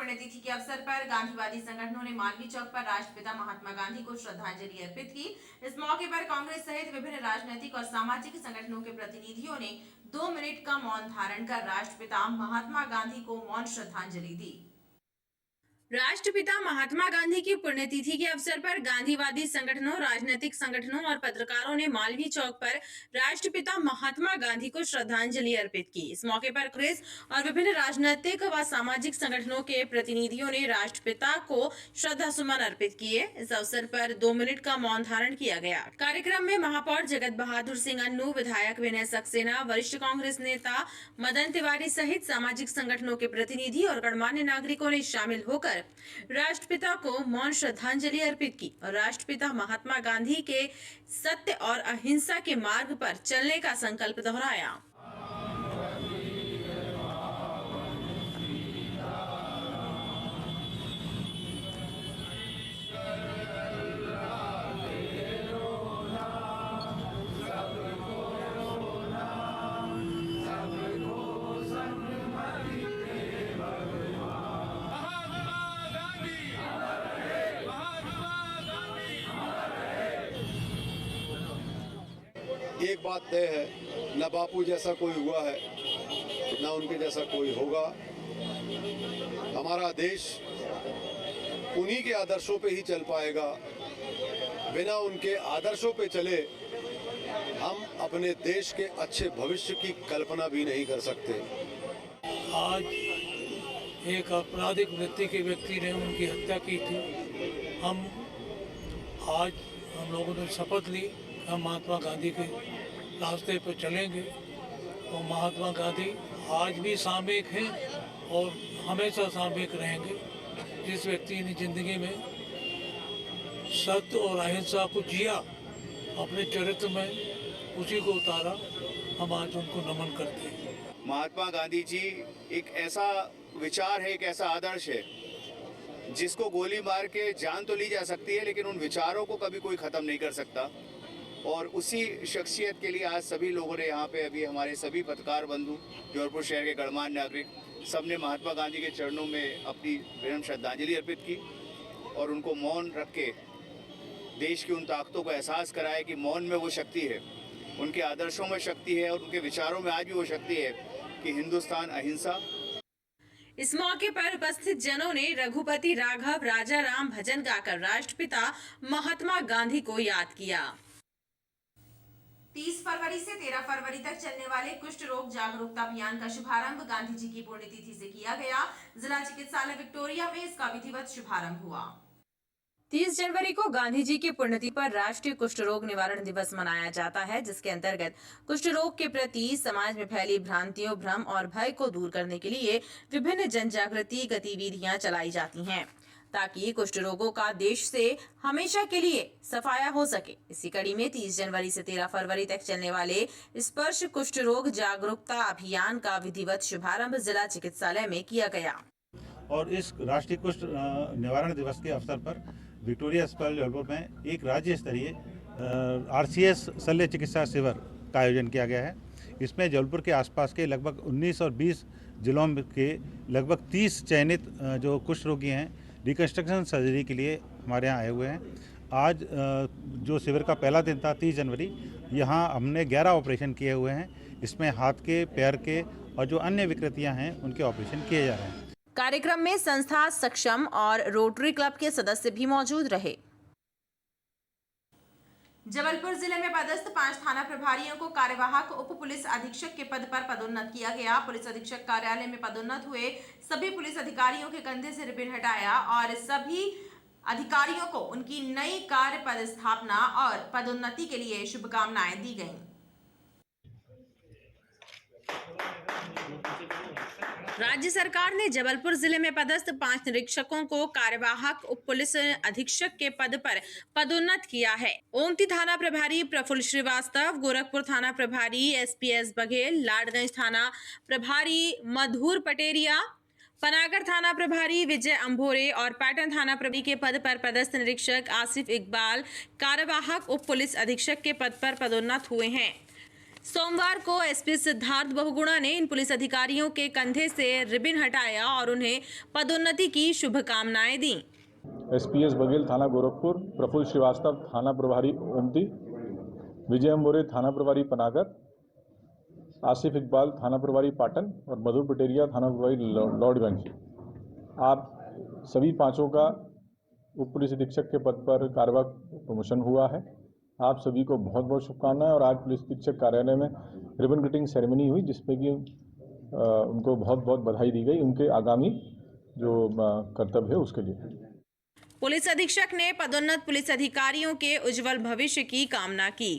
पुण्यतिथि के अवसर पर गांधीवादी संगठनों ने मालवीय चौक पर राष्ट्रपिता महात्मा गांधी को श्रद्धांजलि अर्पित की। इस मौके पर कांग्रेस सहित विभिन्न राजनीतिक और सामाजिक संगठनों के प्रतिनिधियों ने 2 मिनट का मौन धारण कर राष्ट्रपिता महात्मा गांधी को मौन श्रद्धांजलि दी। राष्ट्रपिता महात्मा गांधी की पुण्यतिथि के अवसर पर गांधीवादी संगठनों, राजनीतिक संगठनों और पत्रकारों ने मालवीय चौक पर राष्ट्रपिता महात्मा गांधी को श्रद्धांजलि अर्पित की। इस मौके पर कांग्रेस और विभिन्न राजनीतिक व सामाजिक संगठनों के प्रतिनिधियों ने राष्ट्रपिता को श्रद्धा सुमन अर्पित किए। इस अवसर पर 2 मिनट का मौन धारण किया गया। कार्यक्रम में महापौर जगत बहादुर सिंह अन्नू, विधायक विनय सक्सेना, वरिष्ठ कांग्रेस नेता मदन तिवारी सहित सामाजिक संगठनों के प्रतिनिधि और गणमान्य नागरिकों ने शामिल होकर राष्ट्रपिता को मौन श्रद्धांजलि अर्पित की और राष्ट्रपिता महात्मा गांधी के सत्य और अहिंसा के मार्ग पर चलने का संकल्प दोहराया। एक बात तय है, न बापू जैसा कोई हुआ है, न उनके जैसा कोई होगा। हमारा देश उन्हीं के आदर्शों पे ही चल पाएगा। बिना उनके आदर्शों पे चले हम अपने देश के अच्छे भविष्य की कल्पना भी नहीं कर सकते। आज एक आपराधिक वृत्ति के व्यक्ति ने उनकी हत्या की थी। हम लोगों ने शपथ ली, हम महात्मा गांधी के रास्ते पर चलेंगे और महात्मा गांधी आज भी सामयिक हैं और हमेशा सामयिक रहेंगे। जिस व्यक्ति ने जिंदगी में सत्य और अहिंसा को जिया, अपने चरित्र में उसी को उतारा, हम आज उनको नमन करते हैं। महात्मा गांधी जी एक ऐसा विचार है, एक ऐसा आदर्श है जिसको गोली मार के जान तो ली जा सकती है, लेकिन उन विचारों को कभी कोई ख़त्म नहीं कर सकता। और उसी शख्सियत के लिए आज सभी लोगों ने यहाँ पे अभी हमारे सभी पत्रकार बंधु, जौनपुर शहर के गणमान्य नागरिक, सबने महात्मा गांधी के चरणों में अपनी विनम्र श्रद्धांजलि अर्पित की और उनको मौन रख के देश की उन ताकतों को एहसास कराया कि मौन में वो शक्ति है, उनके आदर्शों में शक्ति है और उनके विचारों में आज भी वो शक्ति है कि हिंदुस्तान अहिंसा। इस मौके पर उपस्थित जनों ने रघुपति राघव राजा राम भजन गाकर राष्ट्रपिता महात्मा गांधी को याद किया। 30 फरवरी से 13 फरवरी तक चलने वाले कुष्ठ रोग जागरूकता अभियान का शुभारंभ गांधी जी की पुण्यतिथि से किया गया। जिला चिकित्सालय विक्टोरिया में इसका विधिवत शुभारंभ हुआ। 30 जनवरी को गांधी जी की पुण्यतिथि पर राष्ट्रीय कुष्ठ रोग निवारण दिवस मनाया जाता है, जिसके अंतर्गत कुष्ठ रोग के प्रति समाज में फैली भ्रांतियों, भ्रम और भय को दूर करने के लिए विभिन्न जन जागृति गतिविधियां चलाई जाती हैं, ताकि कुष्ठ रोगों का देश से हमेशा के लिए सफाया हो सके। इसी कड़ी में 30 जनवरी से 13 फरवरी तक चलने वाले स्पर्श कुष्ठ रोग जागरूकता अभियान का विधिवत शुभारंभ जिला चिकित्सालय में किया गया। और इस राष्ट्रीय कुष्ठ निवारण दिवस के अवसर पर विक्टोरिया अस्पताल जबलपुर में एक राज्य स्तरीय RCS शल्य चिकित्सा शिविर का आयोजन किया गया है। इसमें जबलपुर के आसपास के लगभग 19 और 20 जिलों के लगभग 30 चयनित जो कुष्ठ रोगी हैं, रिकन्स्ट्रक्शन सर्जरी के लिए हमारे यहाँ आए हुए हैं। आज जो शिविर का पहला दिन था 30 जनवरी, यहाँ हमने 11 ऑपरेशन किए हुए हैं। इसमें हाथ के, पैर के और जो अन्य विकृतियाँ हैं उनके ऑपरेशन किए जा रहे हैं। कार्यक्रम में संस्था सक्षम और रोटरी क्लब के सदस्य भी मौजूद रहे। जबलपुर जिले में पदस्थ 5 थाना प्रभारियों को कार्यवाहक उप पुलिस अधीक्षक के पद पर पदोन्नत किया गया। पुलिस अधीक्षक कार्यालय में पदोन्नत हुए सभी पुलिस अधिकारियों के कंधे से रिबन हटाया और सभी अधिकारियों को उनकी नई कार्य पदस्थापना और पदोन्नति के लिए शुभकामनाएं दी गईं। राज्य सरकार ने जबलपुर जिले में पदस्थ 5 निरीक्षकों को कार्यवाहक उप पुलिस अधीक्षक के पद पर पदोन्नत किया है। ओमती थाना प्रभारी प्रफुल्ल श्रीवास्तव, गोरखपुर थाना प्रभारी SPS बघेल, लाडगंज थाना प्रभारी मधुर पटेरिया, पनागर थाना प्रभारी विजय अंभोरे और पैटर्न थाना प्रभारी के पद पर पदस्थ निरीक्षक आसिफ इकबाल कार्यवाहक उप पुलिस अधीक्षक के पद पर पदोन्नत हुए हैं। सोमवार को एसपी सिद्धार्थ बहुगुणा ने इन पुलिस अधिकारियों के कंधे से रिबन हटाया और उन्हें पदोन्नति की शुभकामनाएं दी। एसपीएस बघेल थाना गोरखपुर, प्रफुल्ल श्रीवास्तव थाना प्रभारी ओमती, विजय मोरे थाना प्रभारी पनागर, आसिफ इकबाल थाना प्रभारी पाटन और मधुर पटेरिया थाना प्रभारी लॉर्डगंज। आप सभी पांचों का उप पुलिस अधीक्षक के पद पर कार्यवाहक प्रमोशन हुआ है। आप सभी को बहुत बहुत शुभकामनाएं। और आज पुलिस अधीक्षक कार्यालय में रिबन कटिंग सेरेमनी हुई, जिसमें कि उनको बहुत बहुत बधाई दी गई उनके आगामी जो कर्तव्य है उसके लिए। पुलिस अधीक्षक ने पदोन्नत पुलिस अधिकारियों के उज्जवल भविष्य की कामना की।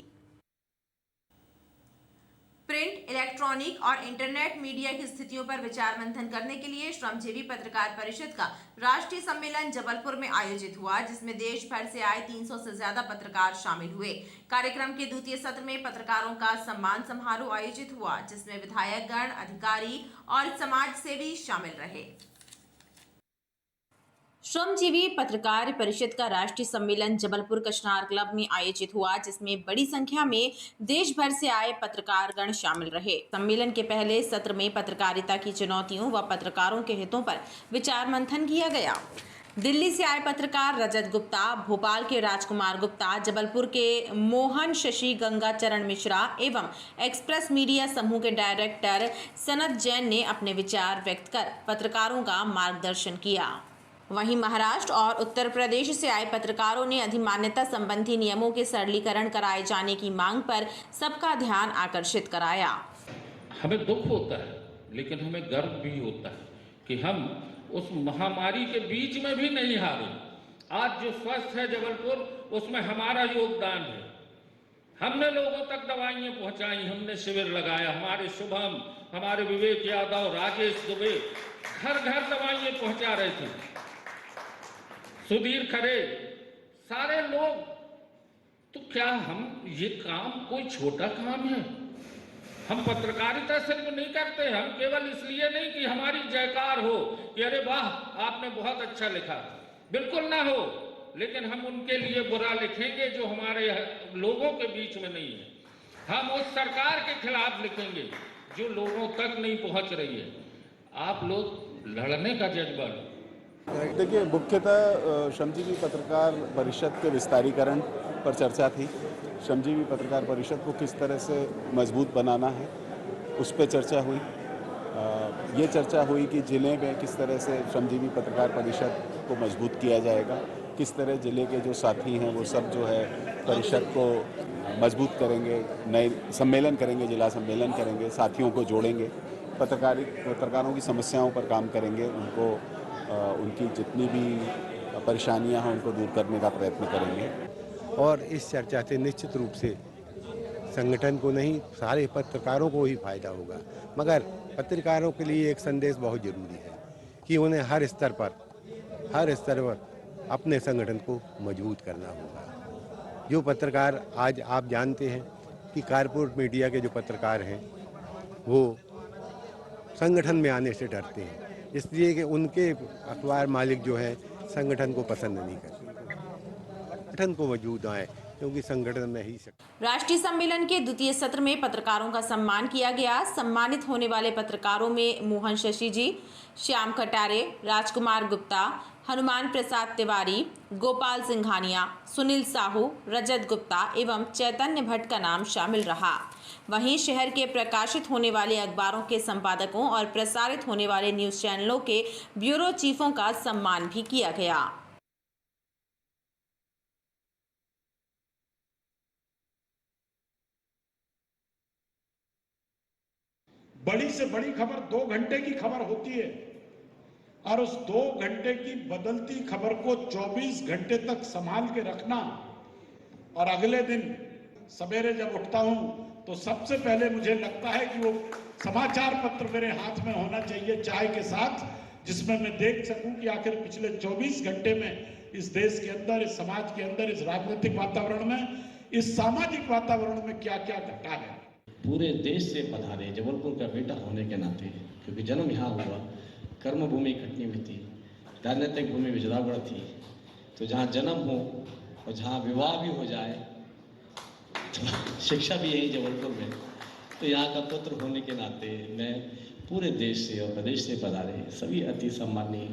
प्रिंट, इलेक्ट्रॉनिक और इंटरनेट मीडिया की स्थितियों पर विचार मंथन करने के लिए श्रमजीवी पत्रकार परिषद का राष्ट्रीय सम्मेलन जबलपुर में आयोजित हुआ, जिसमें देश भर से आए 300 से ज्यादा पत्रकार शामिल हुए। कार्यक्रम के द्वितीय सत्र में पत्रकारों का सम्मान समारोह आयोजित हुआ, जिसमें विधायकगण, अधिकारी और समाज सेवी शामिल रहे। श्रमजीवी पत्रकार परिषद का राष्ट्रीय सम्मेलन जबलपुर कचनार क्लब में आयोजित हुआ, जिसमें बड़ी संख्या में देश भर से आए पत्रकारगण शामिल रहे। सम्मेलन के पहले सत्र में पत्रकारिता की चुनौतियों व पत्रकारों के हितों पर विचार मंथन किया गया। दिल्ली से आए पत्रकार रजत गुप्ता, भोपाल के राजकुमार गुप्ता, जबलपुर के मोहन शशि गंगाचरण मिश्रा एवं एक्सप्रेस मीडिया समूह के डायरेक्टर सनत जैन ने अपने विचार व्यक्त कर पत्रकारों का मार्गदर्शन किया। वहीं महाराष्ट्र और उत्तर प्रदेश से आए पत्रकारों ने अधिमान्यता संबंधी नियमों के सरलीकरण कराए जाने की मांग पर सबका ध्यान आकर्षित कराया। हमें दुख होता है, लेकिन हमें गर्व भी होता है कि हम उस महामारी के बीच में भी नहीं हारे। आज जो स्वस्थ है जबलपुर, उसमें हमारा योगदान है। हमने लोगों तक दवाइयां पहुंचाई, हमने शिविर लगाया। हमारे शुभम, हमारे विवेक यादव, राजेश दुबे घर घर दवाइयां पहुंचा रहे थे। सुधीर खरे, सारे लोग। तो क्या हम ये काम कोई छोटा काम है? हम पत्रकारिता सिर्फ नहीं करते, हम केवल इसलिए नहीं कि हमारी जयकार हो कि अरे वाह आपने बहुत अच्छा लिखा, बिल्कुल ना हो, लेकिन हम उनके लिए बुरा लिखेंगे जो हमारे लोगों के बीच में नहीं है। हम उस सरकार के खिलाफ लिखेंगे जो लोगों तक नहीं पहुंच रही है। आप लोग लड़ने का जज्बा लो। देखिए, मुख्यतः श्रमजीवी पत्रकार परिषद के विस्तारीकरण पर चर्चा थी। श्रमजीवी पत्रकार परिषद को किस तरह से मजबूत बनाना है, उस पर चर्चा हुई। ये चर्चा हुई कि ज़िले में किस तरह से श्रमजीवी पत्रकार परिषद को मजबूत किया जाएगा, किस तरह ज़िले के जो साथी हैं वो सब जो है परिषद को मजबूत करेंगे, नए सम्मेलन करेंगे, जिला सम्मेलन करेंगे, साथियों को जोड़ेंगे, पत्रकारों की समस्याओं पर काम करेंगे, उनकी जितनी भी परेशानियां हैं उनको दूर करने का प्रयत्न करेंगे। और इस चर्चा से निश्चित रूप से संगठन को नहीं, सारे पत्रकारों को ही फायदा होगा। मगर पत्रकारों के लिए एक संदेश बहुत ज़रूरी है कि उन्हें हर स्तर पर अपने संगठन को मजबूत करना होगा। जो पत्रकार, आज आप जानते हैं कि कारपोरेट मीडिया के जो पत्रकार हैं वो संगठन में आने से डरते हैं, इसलिए कि उनके अखबार मालिक जो है संगठन को पसंद नहीं करते। संगठन को मजबूत आए, क्योंकि संगठन में ही राष्ट्रीय सम्मेलन के द्वितीय सत्र में पत्रकारों का सम्मान किया गया। सम्मानित होने वाले पत्रकारों में मोहन शशि जी, श्याम खटारे, राजकुमार गुप्ता, हनुमान प्रसाद तिवारी, गोपाल सिंघानिया, सुनील साहू, रजत गुप्ता एवं चैतन्य भट्ट का नाम शामिल रहा। वहीं शहर के प्रकाशित होने वाले अखबारों के संपादकों और प्रसारित होने वाले न्यूज चैनलों के ब्यूरो चीफों का सम्मान भी किया गया। बड़ी से बड़ी खबर 2 घंटे की खबर होती है, और उस 2 घंटे की बदलती खबर को 24 घंटे तक संभाल के रखना, और अगले दिन सवेरे जब उठता हूं तो सबसे पहले मुझे लगता है कि वो समाचार पत्र मेरे हाथ में होना चाहिए चाय के साथ, जिसमें मैं देख सकूं कि आखिर पिछले 24 घंटे में इस देश के अंदर, इस समाज के अंदर, इस राजनीतिक वातावरण में, इस सामाजिक वातावरण में क्या क्या घटा है। पूरे देश से पधारे जबलपुर का बेटा होने के नाते, क्योंकि जन्म यहाँ हुआ, कर्म भूमि कटनी हुई थी, राजनीतिक भूमि विजयगढ़ थी, तो जहाँ जन्म हो और जहाँ विवाह भी हो जाए, तो शिक्षा भी यही जबलपुर में, तो यहाँ का पुत्र होने के नाते मैं पूरे देश से और प्रदेश से पधारे सभी अति सम्मानीय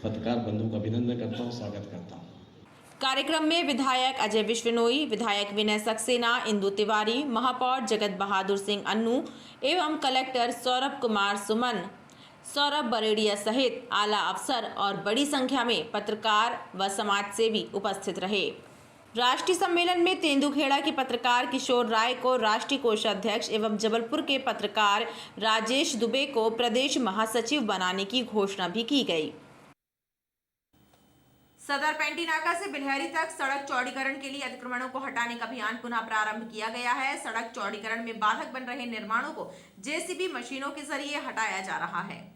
पत्रकार बंधुओं का अभिनंदन करता हूँ, स्वागत करता हूँ। कार्यक्रम में विधायक अजय विश्नोई, विधायक विनय सक्सेना, इंदु तिवारी, महापौर जगत बहादुर सिंह अन्नू एवं कलेक्टर सौरभ कुमार सुमन, सौरभ बरेड़िया सहित आला अफसर और बड़ी संख्या में पत्रकार व समाज सेवी उपस्थित रहे। राष्ट्रीय सम्मेलन में तेंदुखेड़ा के पत्रकार किशोर राय को राष्ट्रीय कोषाध्यक्ष एवं जबलपुर के पत्रकार राजेश दुबे को प्रदेश महासचिव बनाने की घोषणा भी की गई। सदर पेंटी नाका से बिलहरी तक सड़क चौड़ीकरण के लिए अतिक्रमणों को हटाने का अभियान पुनः प्रारंभ किया गया है। सड़क चौड़ीकरण में बाधक बन रहे निर्माणों को जेसीबी मशीनों के जरिए हटाया जा रहा है।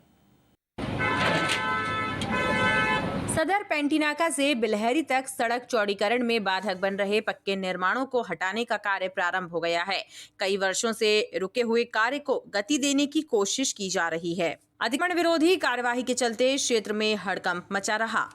सदर पेंटी नाका से बिलहरी तक सड़क चौड़ीकरण में बाधक बन रहे पक्के निर्माणों को हटाने का कार्य प्रारंभ हो गया है। कई वर्षों से रुके हुए कार्य को गति देने की कोशिश की जा रही है। अतिक्रमण विरोधी कार्यवाही के चलते क्षेत्र में हड़कंप मचा रहा।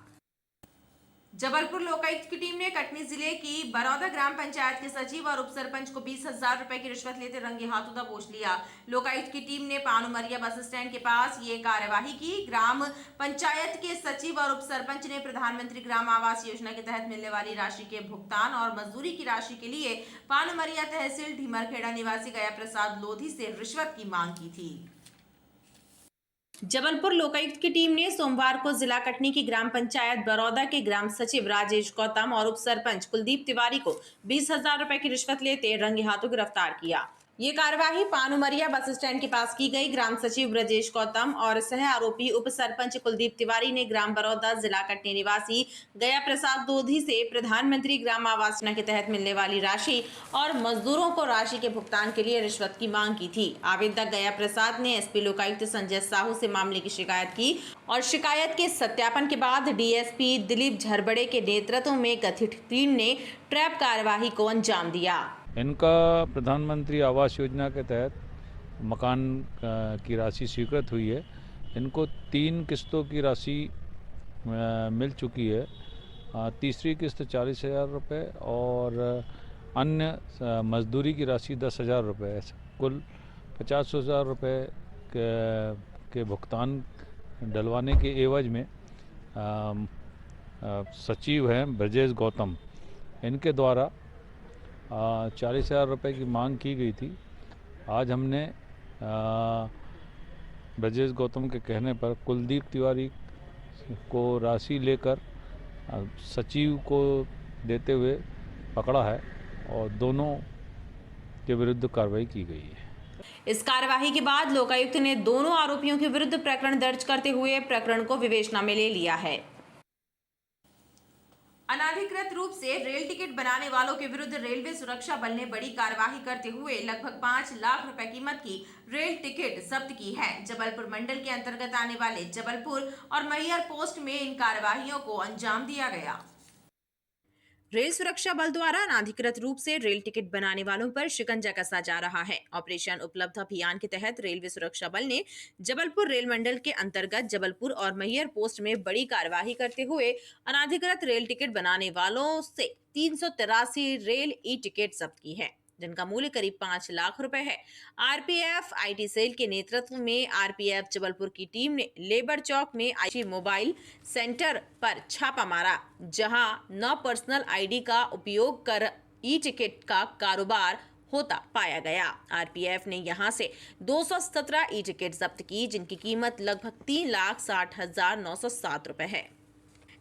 जबलपुर लोकायुक्त की टीम ने कटनी जिले की बरौदा ग्राम पंचायत के सचिव और उप सरपंच को 20,000 रुपए की रिश्वत लेते रंगे हाथों दबोच लिया। लोकायुक्त की टीम ने पानुमरिया बस स्टैंड के पास ये कार्यवाही की। ग्राम पंचायत के सचिव और उप सरपंच ने प्रधानमंत्री ग्राम आवास योजना के तहत मिलने वाली राशि के भुगतान और मजदूरी की राशि के लिए पानुमरिया तहसील ढीमरखेड़ा निवासी गया प्रसाद लोधी से रिश्वत की मांग की थी। जबलपुर लोकायुक्त की टीम ने सोमवार को जिला कटनी की ग्राम पंचायत बरौदा के ग्राम सचिव राजेश गौतम और उप सरपंच कुलदीप तिवारी को 20,000 रुपए की रिश्वत लेते रंगे हाथों गिरफ्तार किया। ये कार्यवाही पानुमरिया बस स्टैंड के पास की गई। ग्राम सचिव ब्रजेश गौतम और सह आरोपी उप सरपंच कुलदीप तिवारी ने ग्राम बरौदा जिला कटनी निवासी गया प्रसाद लोधी से प्रधानमंत्री ग्राम आवास योजना के तहत मिलने वाली राशि और मजदूरों को राशि के भुगतान के लिए रिश्वत की मांग की थी। आवेदक गया प्रसाद ने एसपी लोकायुक्त संजय साहू से मामले की शिकायत की और शिकायत के सत्यापन के बाद डीएसपी दिलीप झरबड़े के नेतृत्व में गठित टीम ने ट्रैप कार्यवाही को अंजाम दिया। इनका प्रधानमंत्री आवास योजना के तहत मकान की राशि स्वीकृत हुई है। इनको 3 किस्तों की राशि मिल चुकी है। तीसरी किस्त 40,000 रुपये और अन्य मजदूरी की राशि 10,000 रुपये, कुल 50,000 रुपये के भुगतान डलवाने के एवज में सचिव हैं ब्रजेश गौतम, इनके द्वारा 40,000 रुपये की मांग की गई थी। आज हमने ब्रजेश गौतम के कहने पर कुलदीप तिवारी को राशि लेकर सचिव को देते हुए पकड़ा है और दोनों के विरुद्ध कार्रवाई की गई है। इस कार्यवाही के बाद लोकायुक्त ने दोनों आरोपियों के विरुद्ध प्रकरण दर्ज करते हुए प्रकरण को विवेचना में ले लिया है। अनाधिकृत रूप से रेल टिकट बनाने वालों के विरुद्ध रेलवे सुरक्षा बल ने बड़ी कार्यवाही करते हुए लगभग 5 लाख रुपए कीमत की रेल टिकट जब्त की है। जबलपुर मंडल के अंतर्गत आने वाले जबलपुर और मैहर पोस्ट में इन कार्यवाहियों को अंजाम दिया गया। रेल सुरक्षा बल द्वारा अनाधिकृत रूप से रेल टिकट बनाने वालों पर शिकंजा कसा जा रहा है। ऑपरेशन उपलब्ध अभियान के तहत रेलवे सुरक्षा बल ने जबलपुर रेल मंडल के अंतर्गत जबलपुर और मैहर पोस्ट में बड़ी कार्यवाही करते हुए अनाधिकृत रेल टिकट बनाने वालों से 383 रेल ई टिकट जब्त की है, जिनका मूल्य करीब 5 लाख रुपए है। आरपीएफ आईटी सेल के नेतृत्व में आरपीएफ जबलपुर की टीम ने लेबर चौक में आईटी मोबाइल सेंटर पर छापा मारा, जहां न पर्सनल आईडी का उपयोग कर ई टिकट का कारोबार होता पाया गया। आरपीएफ ने यहां से 217 ई टिकट जब्त की, जिनकी कीमत लगभग 3,60,907 रुपए है।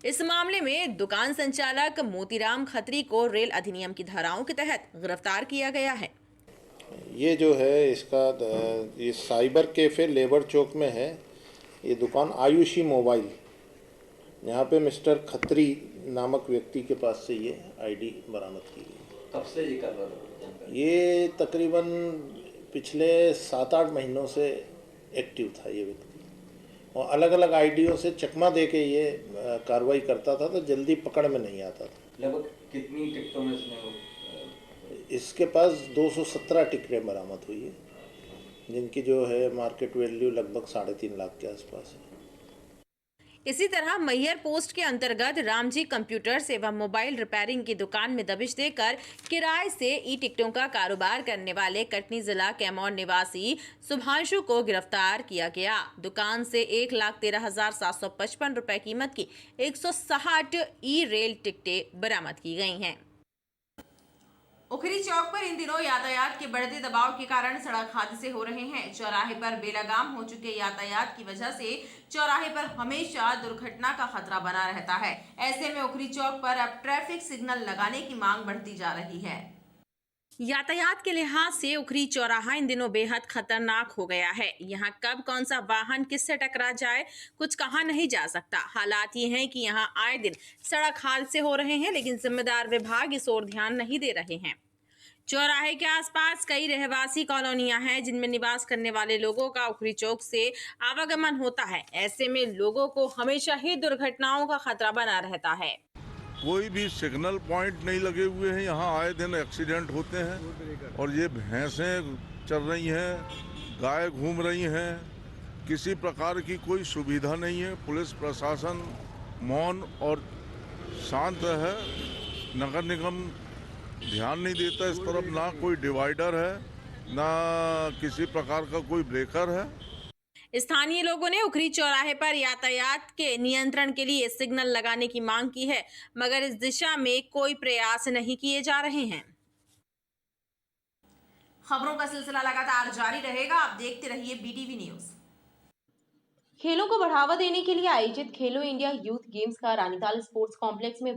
इस मामले में दुकान संचालक मोतीराम खत्री को रेल अधिनियम की धाराओं के तहत गिरफ्तार किया गया है। ये जो है इसका ये साइबर कैफे लेबर चौक में है। ये दुकान आयुषी मोबाइल, यहाँ पे मिस्टर खत्री नामक व्यक्ति के पास से ये आईडी बरामद की गई। कब से ये कारोबार? ये तकरीबन पिछले 7-8 महीनों से एक्टिव था ये व्यक्ति और अलग अलग आईडियों से चकमा दे के ये कार्रवाई करता था, तो जल्दी पकड़ में नहीं आता था। लगभग कितनी टिकटों में इसने इसके पास 217 टिकटें बरामद हुई है, जिनकी जो है मार्केट वैल्यू लगभग 3.5 लाख के आसपास है। इसी तरह मैहर पोस्ट के अंतर्गत रामजी कंप्यूटर्स एवं मोबाइल रिपेयरिंग की दुकान में दबिश देकर किराए से ई टिकटों का कारोबार करने वाले कटनी जिला कैमौर निवासी शुभांशु को गिरफ्तार किया गया। दुकान से 1,13,755 रुपए कीमत की 160 ई रेल टिकटें बरामद की गई हैं। उखरी चौक पर इन दिनों यातायात के बढ़ते दबाव के कारण सड़क हादसे हो रहे हैं। चौराहे पर बेलगाम हो चुके यातायात की वजह से चौराहे पर हमेशा दुर्घटना का खतरा बना रहता है। ऐसे में उखरी चौक पर अब ट्रैफिक सिग्नल लगाने की मांग बढ़ती जा रही है। यातायात के लिहाज से उखरी चौराहा इन दिनों बेहद खतरनाक हो गया है। यहाँ कब कौन सा वाहन किससे टकरा जाए कुछ कहा नहीं जा सकता। हालात ये हैं कि यहाँ आए दिन सड़क हादसे हो रहे हैं, लेकिन जिम्मेदार विभाग इस ओर ध्यान नहीं दे रहे हैं। चौराहे के आसपास कई रहवासी कॉलोनियां हैं जिनमें निवास करने वाले लोगों का उखरी चौक से आवागमन होता है। ऐसे में लोगों को हमेशा ही दुर्घटनाओं का खतरा बना रहता है। कोई भी सिग्नल पॉइंट नहीं लगे हुए हैं। यहाँ आए दिन एक्सीडेंट होते हैं और ये भैंसें चल रही हैं, गाय घूम रही हैं, किसी प्रकार की कोई सुविधा नहीं है। पुलिस प्रशासन मौन और शांत है। नगर निगम ध्यान नहीं देता इस तरफ। ना कोई डिवाइडर है, ना किसी प्रकार का कोई ब्रेकर है। स्थानीय लोगों ने उखरी चौराहे पर यातायात के नियंत्रण के लिए सिग्नल लगाने की मांग की है, मगर इस दिशा में कोई प्रयास नहीं किए जा रहे हैं। खबरों का सिलसिला लगातार जारी रहेगा। आप देखते रहिए BTV न्यूज। खेलों को बढ़ावा देने के लिए आयोजित खेलो इंडिया यूथ गेम्स का रानीताल स्पोर्ट्स कॉम्प्लेक्स में